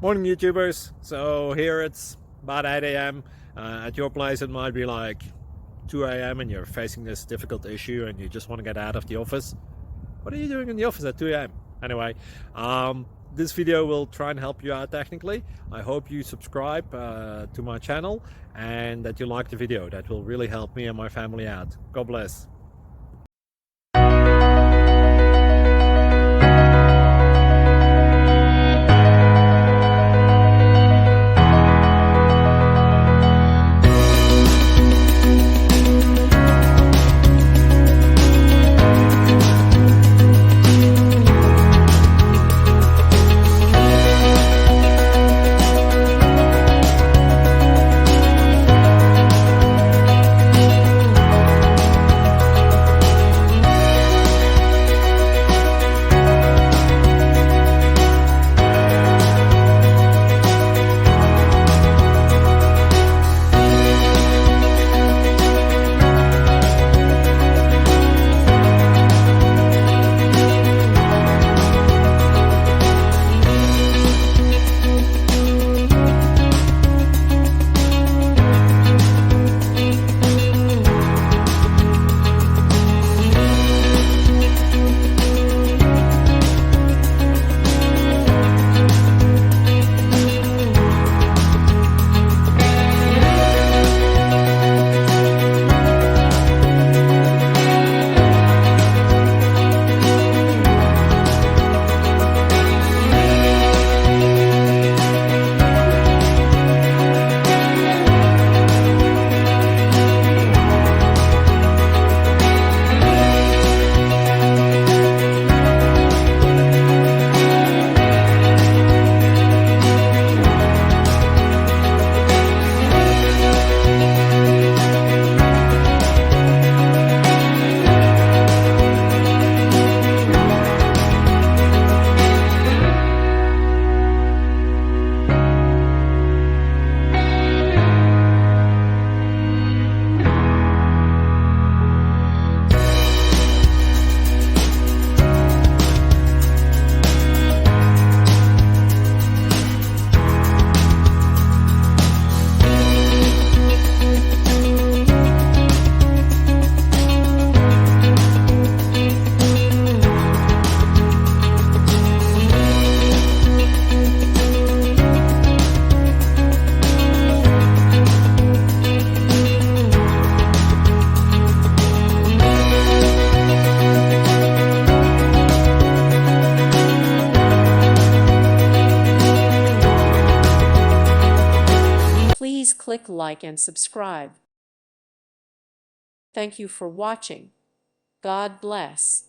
Morning YouTubers. So here it's about 8 a.m. At your place it might be like 2 a.m. and you're facing this difficult issue and you just want to get out of the office. What are you doing in the office at 2 a.m.? Anyway, this video will try and help you out technically. I hope you subscribe to my channel and that you like the video. That will really help me and my family out. God bless. Please click like and subscribe. Thank you for watching. God bless.